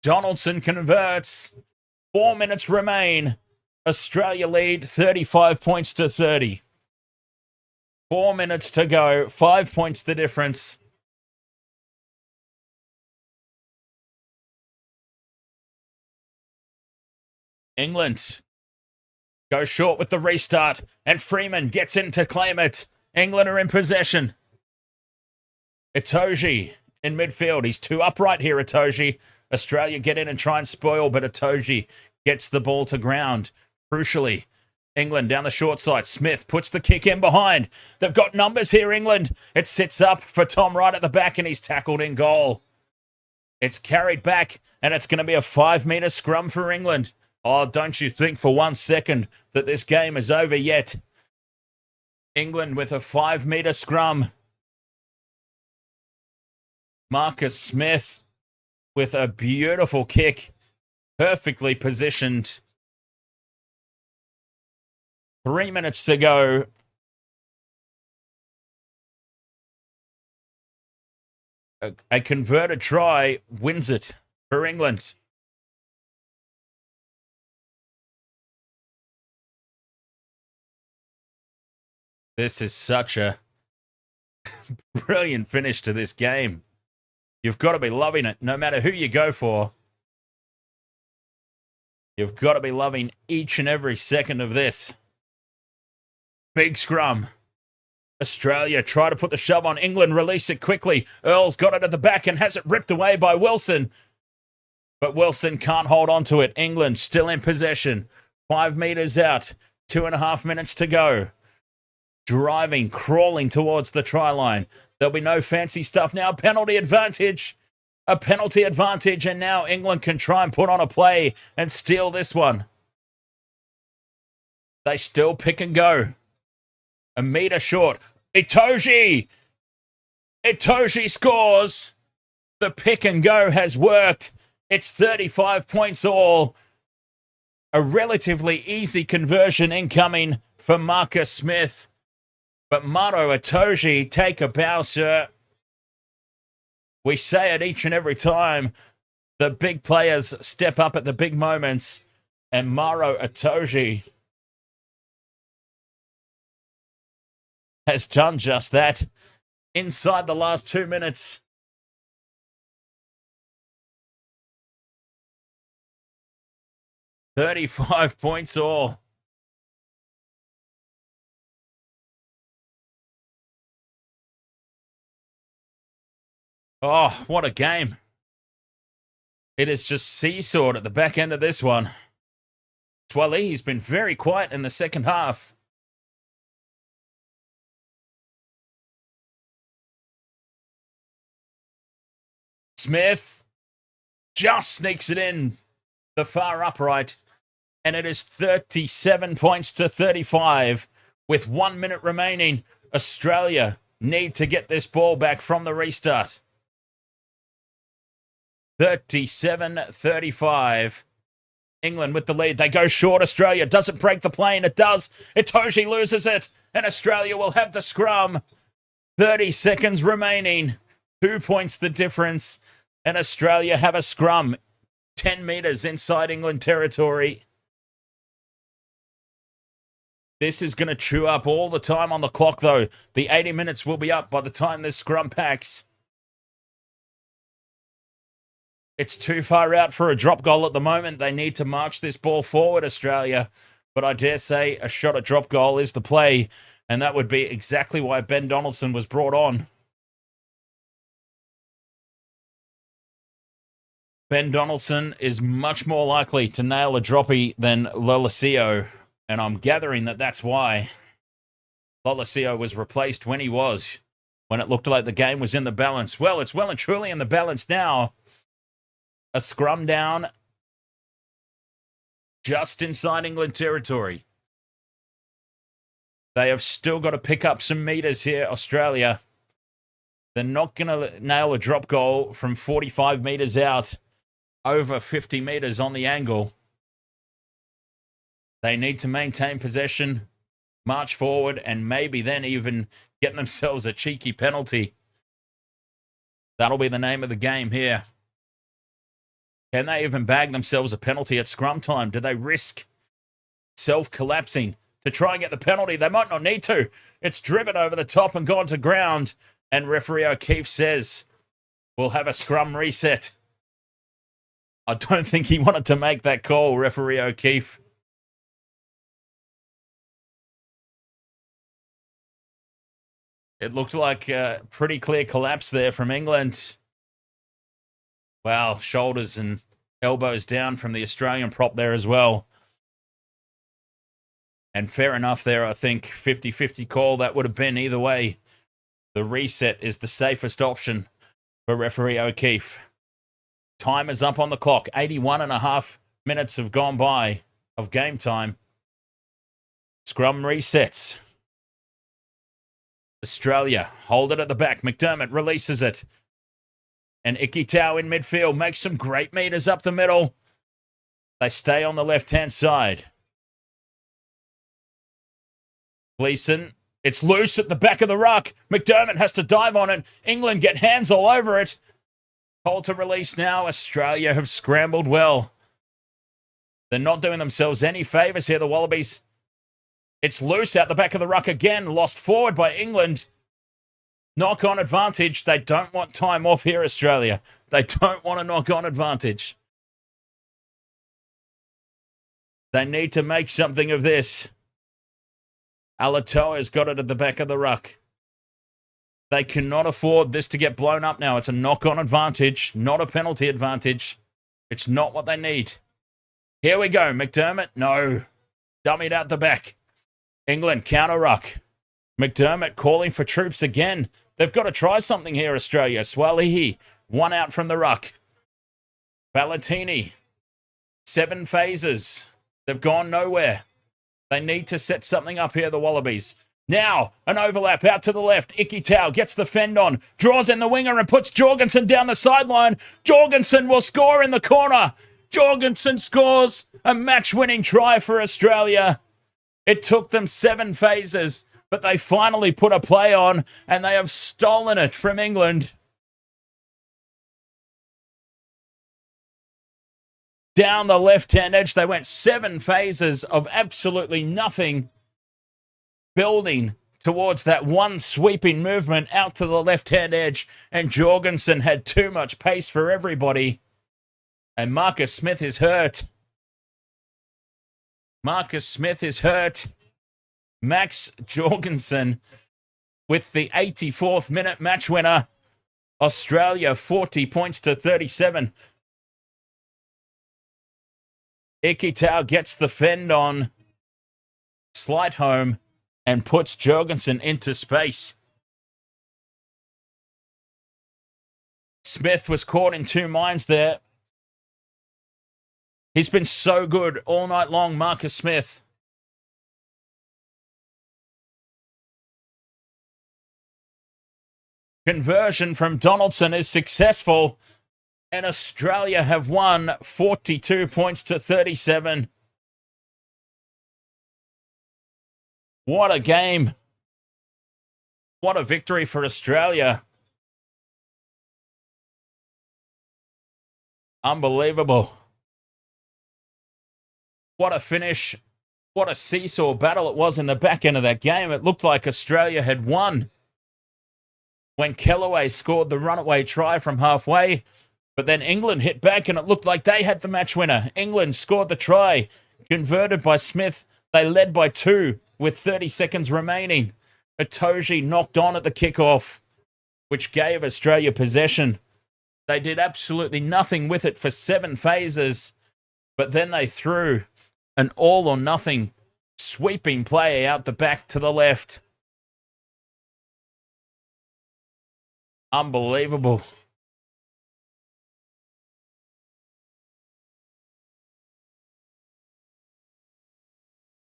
Donaldson converts. 4 minutes remain. Australia lead 35 points to 30. 4 minutes to go. 5 points the difference. England go short with the restart, and Freeman gets in to claim it. England are in possession. Itoje in midfield. He's too upright here, Itoje. Australia get in and try and spoil, but Itoje gets the ball to ground. Crucially, England down the short side. Smith puts the kick in behind. They've got numbers here, England. It sits up for Tom Wright at the back, and he's tackled in goal. It's carried back, and it's going to be a 5-metre scrum for England. Oh, don't you think for 1 second that this game is over yet. England with a 5-metre scrum. Marcus Smith with a beautiful kick, perfectly positioned. 3 minutes to go. A converted try wins it for England. This is such a brilliant finish to this game. You've got to be loving it, no matter who you go for. You've got to be loving each and every second of this. Big scrum. Australia try to put the shove on. England release it quickly. Earl's got it at the back and has it ripped away by Wilson. But Wilson can't hold on to it. England still in possession. 5 metres out. 2.5 minutes to go. Driving, crawling towards the try line. There'll be no fancy stuff now. Penalty advantage. A penalty advantage, and now England can try and put on a play and steal this one. They still pick and go. A metre short. Itoje! Itoje scores! The pick and go has worked. It's 35 points all. A relatively easy conversion incoming for Marcus Smith. But Maro Itoje, take a bow, sir. We say it each and every time. The big players step up at the big moments. And Maro Itoje has done just that inside the last 2 minutes. $35 points all. Oh, what a game. It is just seesawed at the back end of this one. Swalihi's been very quiet in the second half. Smith just sneaks it in the far upright, and it is 37 points to 35 with 1 minute remaining. Australia need to get this ball back from the restart. 37-35. England with the lead. They go short. Australia doesn't break the plane. It does. Itoje loses it, and Australia will have the scrum. 30 seconds remaining. 2 points the difference, and Australia have a scrum 10 metres inside England territory. This is going to chew up all the time on the clock, though. The 80 minutes will be up by the time this scrum packs. It's too far out for a drop goal at the moment. They need to march this ball forward, Australia. But I dare say a shot at drop goal is the play, and that would be exactly why Ben Donaldson was brought on. Ben Donaldson is much more likely to nail a droppy than Lolesio, and I'm gathering that that's why Lolesio was replaced when he was, when it looked like the game was in the balance. Well, it's well and truly in the balance now. A scrum down just inside England territory. They have still got to pick up some meters here, Australia. They're not going to nail a drop goal from 45 meters out, over 50 meters on the angle. They need to maintain possession, march forward, and maybe then even get themselves a cheeky penalty. That'll be the name of the game here. Can they even bag themselves a penalty at scrum time? Do they risk self-collapsing to try and get the penalty? They might not need to. It's driven over the top and gone to ground. And referee O'Keefe says, we'll have a scrum reset. I don't think he wanted to make that call, referee O'Keefe. It looked like a pretty clear collapse there from England. Wow, shoulders and elbows down from the Australian prop there as well. And fair enough there, I think. 50-50 call, that would have been either way. The reset is the safest option for referee O'Keefe. Time is up on the clock. 81.5 minutes have gone by of game time. Scrum resets. Australia hold it at the back. McDermott releases it. And Ikitau in midfield makes some great meters up the middle. They stay on the left-hand side. Gleeson, it's loose at the back of the ruck. McDermott has to dive on it. England get hands all over it. Call to release now. Australia have scrambled well. They're not doing themselves any favours here, the Wallabies. It's loose out the back of the ruck again. Lost forward by England. Knock-on advantage. They don't want time off here, Australia. They don't want a knock-on advantage. They need to make something of this. Alatoa's got it at the back of the ruck. They cannot afford this to get blown up now. It's a knock-on advantage, not a penalty advantage. It's not what they need. Here we go. McDermott, no. Dummied out the back. England, counter ruck. McDermott calling for troops again. They've got to try something here, Australia. Swalihi, one out from the ruck. Valentini, 7 phases. They've gone nowhere. They need to set something up here, the Wallabies. Now, an overlap out to the left. Icky Tau gets the fend on, draws in the winger and puts Jorgensen down the sideline. Jorgensen will score in the corner. Jorgensen scores a match-winning try for Australia. It took them 7 phases, but they finally put a play on, and they have stolen it from England. Down the left-hand edge, they went 7 phases of absolutely nothing, building towards that one sweeping movement out to the left-hand edge, and Jorgensen had too much pace for everybody. And Marcus Smith is hurt. Marcus Smith is hurt. Max Jorgensen with the 84th minute match winner. Australia 40 points to 37. Ikitau gets the fend on. Slight home and puts Jorgensen into space. Smith was caught in 2 minds there. He's been so good all night long, Marcus Smith. Conversion from Donaldson is successful, and Australia have won 42 points to 37. What a game. What a victory for Australia. Unbelievable. What a finish. What a seesaw battle it was in the back end of that game. It looked like Australia had won when Kellaway scored the runaway try from halfway. But then England hit back and it looked like they had the match winner. England scored the try, converted by Smith. They led by 2 with 30 seconds remaining. Itoje knocked on at the kickoff, which gave Australia possession. They did absolutely nothing with it for 7 phases, but then they threw an all-or-nothing sweeping play out the back to the left. Unbelievable.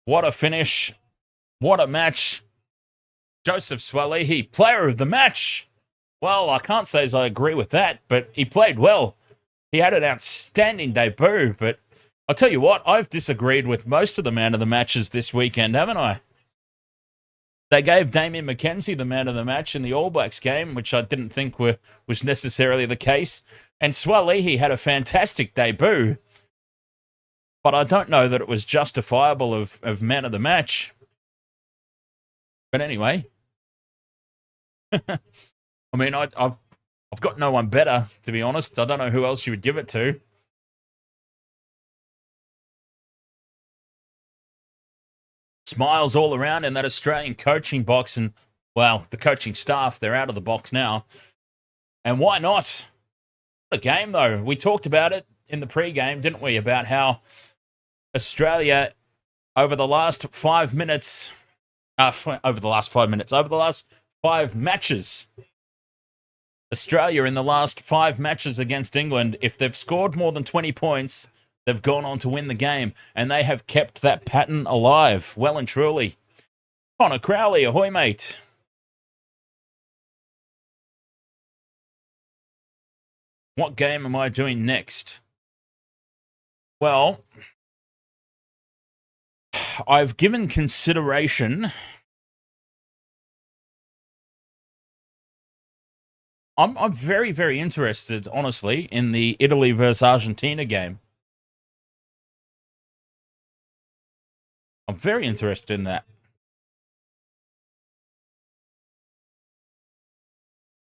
What a finish. What a match. Joseph Swalihi, player of the match. Well, I can't say as I agree with that, but he played well. He had an outstanding debut, but I'll tell you what, I've disagreed with most of the man of the matches this weekend, haven't I? They gave Damien McKenzie the man of the match in the All Blacks game, which I didn't think was necessarily the case. And Swalihi had a fantastic debut, but I don't know that it was justifiable of man of the match. But anyway, I mean, I've got no one better, to be honest. I don't know who else you would give it to. Smiles all around in that Australian coaching box, and, well, the coaching staff, they're out of the box now. And why not? What a game, though. We talked about it in the pre-game, didn't we, about how Australia, over the last 5 minutes, over the last 5 matches, Australia in the last 5 matches against England, if they've scored more than 20 points, they've gone on to win the game, and they have kept that pattern alive, well and truly. Connor Crowley, ahoy, mate. What game am I doing next? Well, I've given consideration. I'm very, very interested, honestly, in the Italy versus Argentina game. I'm very interested in that.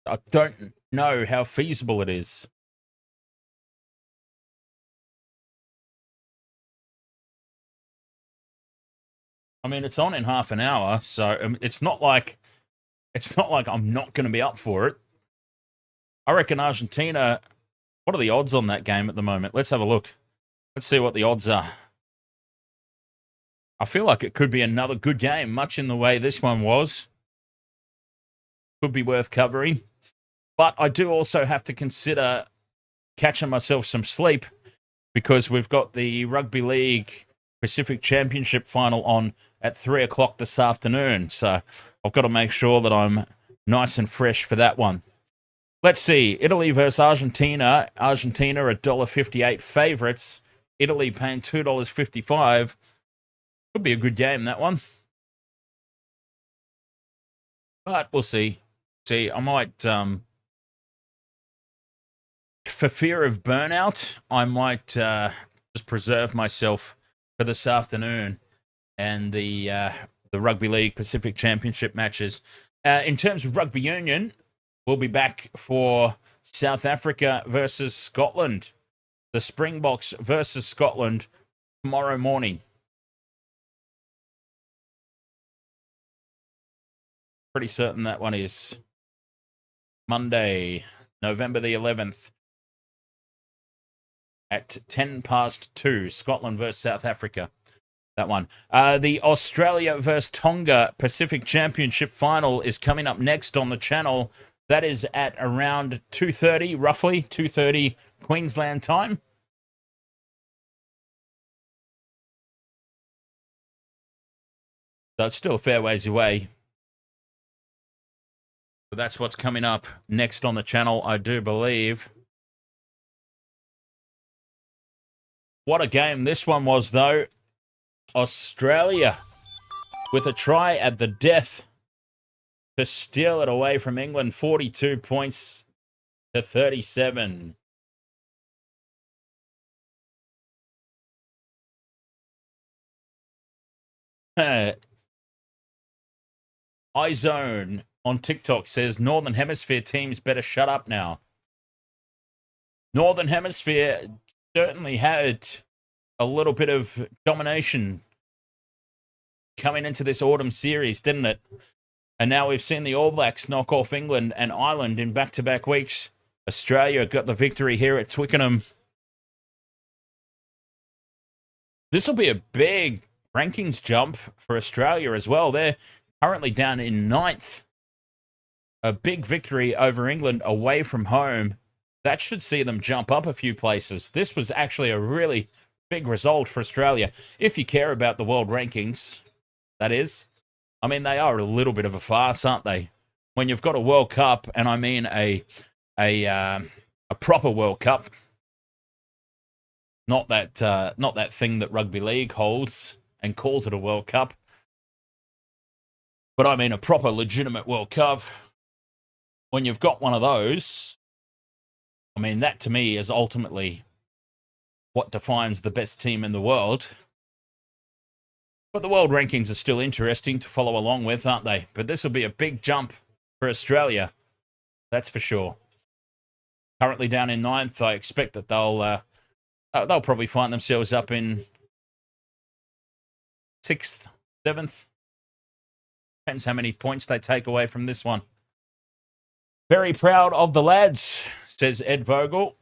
I don't know how feasible it is. I mean, it's on in half an hour, so it's not like I'm not going to be up for it. I reckon Argentina. What are the odds on that game at the moment? Let's have a look. Let's see what the odds are. I feel like it could be another good game, much in the way this one was. Could be worth covering. But I do also have to consider catching myself some sleep, because we've got the Rugby League Pacific Championship final on at 3 o'clock this afternoon. So I've got to make sure that I'm nice and fresh for that one. Let's see. Italy versus Argentina. Argentina $1.58 favourites. Italy paying $2.55. Could be a good game, that one. But we'll see. See, I might, for fear of burnout, I might just preserve myself for this afternoon and the Rugby League Pacific Championship matches. In terms of Rugby Union, we'll be back for South Africa versus Scotland. The Springboks versus Scotland tomorrow morning. Pretty certain that one is Monday, November the 11th at 2:10, Scotland versus South Africa. That one. The Australia versus Tonga Pacific Championship final is coming up next on the channel. That is at around 2:30, roughly 2:30 Queensland time. So it's still a fair ways away. So that's what's coming up next on the channel, I do believe. What a game this one was, though. Australia with a try at the death to steal it away from England, 42 points to 37. iZone on TikTok says Northern Hemisphere teams better shut up now. Northern Hemisphere certainly had a little bit of domination coming into this autumn series, didn't it? And now we've seen the All Blacks knock off England and Ireland in back-to-back weeks. Australia got the victory here at Twickenham. This will be a big rankings jump for Australia as well. They're currently down in 9th. A big victory over England away from home. That should see them jump up a few places. This was actually a really big result for Australia. If you care about the world rankings, that is. I mean, they are a little bit of a farce, aren't they? When you've got a World Cup, and I mean a proper World Cup, not that thing that Rugby League holds and calls it a World Cup, but I mean a proper, legitimate World Cup. When you've got one of those, I mean, that to me is ultimately what defines the best team in the world. But the world rankings are still interesting to follow along with, aren't they? But this will be a big jump for Australia. That's for sure. Currently down in 9th. I expect that they'll probably find themselves up in 6th, 7th. Depends how many points they take away from this one. Very proud of the lads, says Ed Vogel.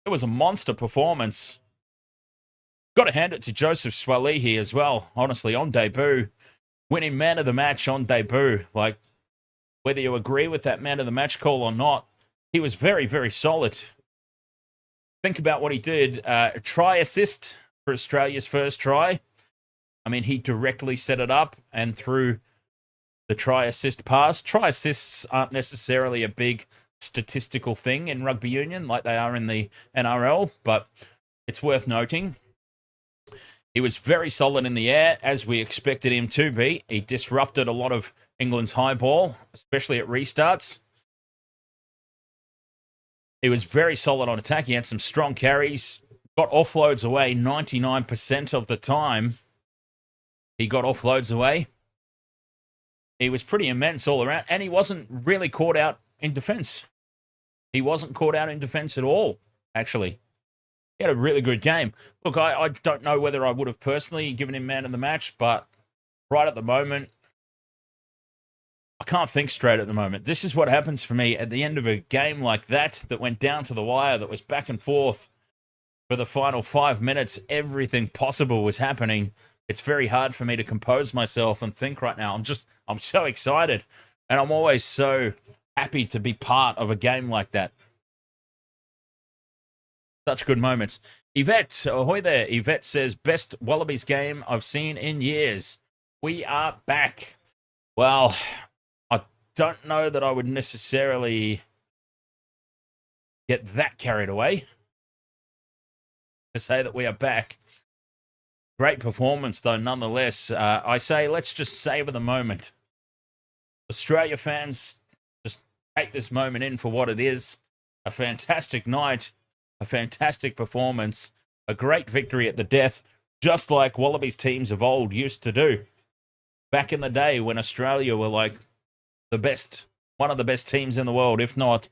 It was a monster performance. Got to hand it to Joseph Swalihi as well, honestly, on debut. Winning man of the match on debut. Like, whether you agree with that man of the match call or not, he was very, very solid. Think about what he did. A try assist for Australia's first try. I mean, he directly set it up and threw the try assist pass. Try assists aren't necessarily a big statistical thing in rugby union like they are in the NRL, but it's worth noting. He was very solid in the air, as we expected him to be. He disrupted a lot of England's high ball, especially at restarts. He was very solid on attack. He had some strong carries, got offloads away 99% of the time. He got offloads away. He was pretty immense all around, and he wasn't really caught out in defense. He wasn't caught out in defense at all, actually. He had a really good game. Look, I don't know whether I would have personally given him man of the match, but right at the moment, I can't think straight at the moment. This is what happens for me at the end of a game like that went down to the wire, that was back and forth for the final 5 minutes. Everything possible was happening. It's very hard for me to compose myself and think right now. I'm so excited, and I'm always so happy to be part of a game like that. Such good moments. Yvette, ahoy there. Yvette says, best Wallabies game I've seen in years. We are back. Well, I don't know that I would necessarily get that carried away to say that we are back. Great performance, though, nonetheless. I say let's just savor the moment. Australia fans, just take this moment in for what it is. A fantastic night, a fantastic performance, a great victory at the death, just like Wallabies teams of old used to do. Back in the day when Australia were like the best, one of the best teams in the world, if not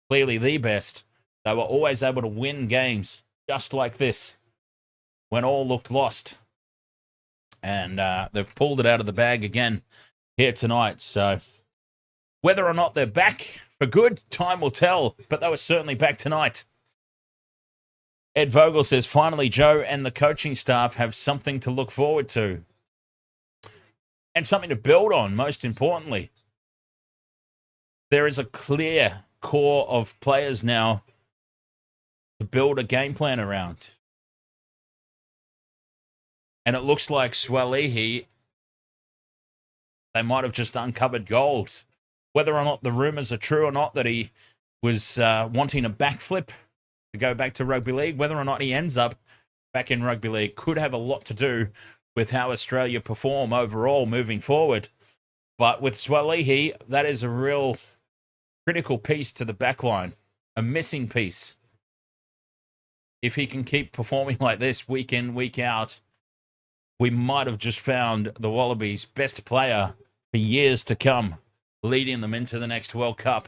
clearly the best, they were always able to win games just like this when all looked lost. And they've pulled it out of the bag again here tonight. So whether or not they're back for good, time will tell, but they were certainly back tonight. Ed Vogel says, finally, Joe and the coaching staff have something to look forward to. And something to build on, most importantly. There is a clear core of players now to build a game plan around. And it looks like Swalihi, they might have just uncovered gold. Whether or not the rumours are true or not that he was wanting a backflip to go back to rugby league, whether or not he ends up back in rugby league could have a lot to do with how Australia perform overall moving forward. But with Swalihi, that is a real critical piece to the backline, a missing piece. If he can keep performing like this week in, week out, we might have just found the Wallabies' best player for years to come, leading them into the next World Cup.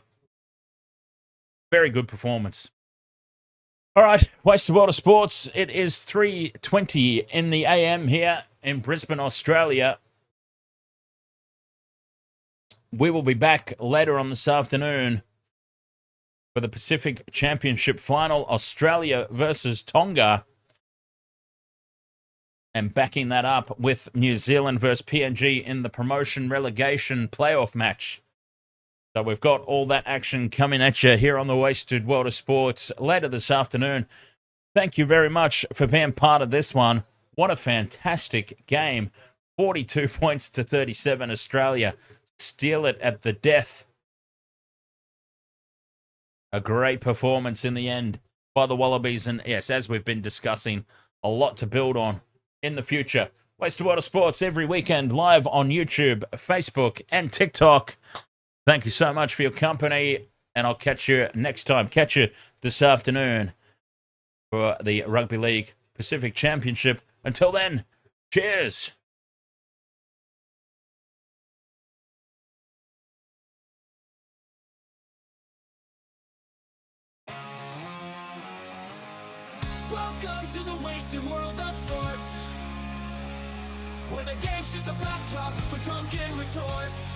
Very good performance. All right, Wasted World of Sports. It is 3:20 in the AM here in Brisbane, Australia. We will be back later on this afternoon for the Pacific Championship final, Australia versus Tonga. And backing that up with New Zealand versus PNG in the promotion relegation playoff match. So we've got all that action coming at you here on the Wasted World of Sports later this afternoon. Thank you very much for being part of this one. What a fantastic game. 42 points to 37. Australia steal it at the death. A great performance in the end by the Wallabies. And yes, as we've been discussing, a lot to build on in the future. Wasted World of Sports every weekend live on YouTube, Facebook, and TikTok. Thank you so much for your company, and I'll catch you next time. Catch you this afternoon for the Rugby League Pacific Championship. Until then, cheers. Welcome to the Wasted World of Sports, where the game's just a backdrop for drunken retorts.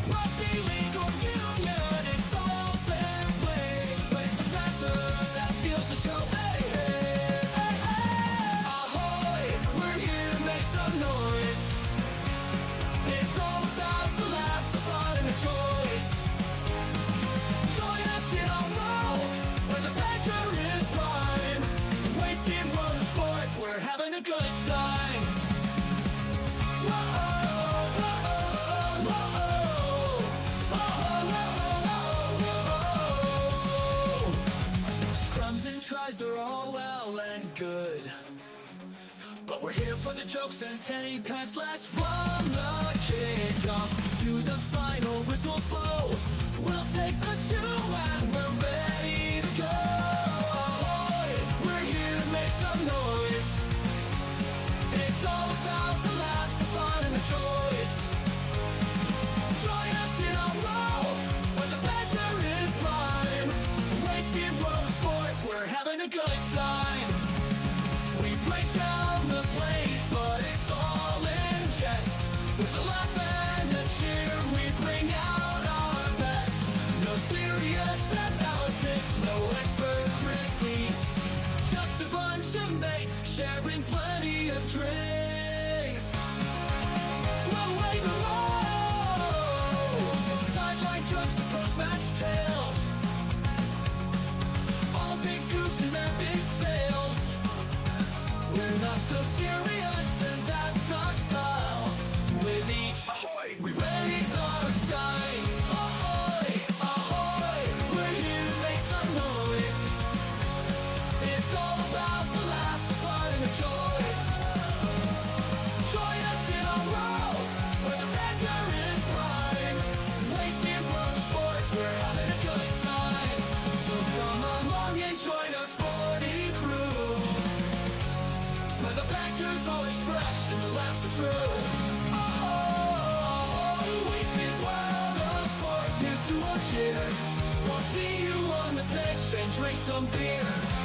Rugby League or Union, it's all fair play. But it's the banter that steals the show. Hey, hey, hey, hey. Ahoy, we're here to make some noise. It's all about the laughs, the fun, and the choice. Join us in our world, where the banter is prime. Wasted World of Sports, we're having a good time. They're all well and good, but we're here for the jokes and 10 pants less. From the kickoff to the final whistles blow, we'll take the two and we're ready to go. Ahoy, we're here to make some noise. It's all about the laughs, the fun, and the choice. Join us in our world where the banter is prime. Wasted World of Sports, we're having a good time. We break down the plays, but it's all in jest. With a laugh and a cheer, we bring out our best. No serious analysis, no expert critiques. Just a bunch of mates sharing plenty of drinks. We'll wave the road, from sideline jokes to post-match tales. All big goofs and their big fails. so true. Oh, wasted world of sports, here's to our cheer. We'll see you on the pitch and drink some beer.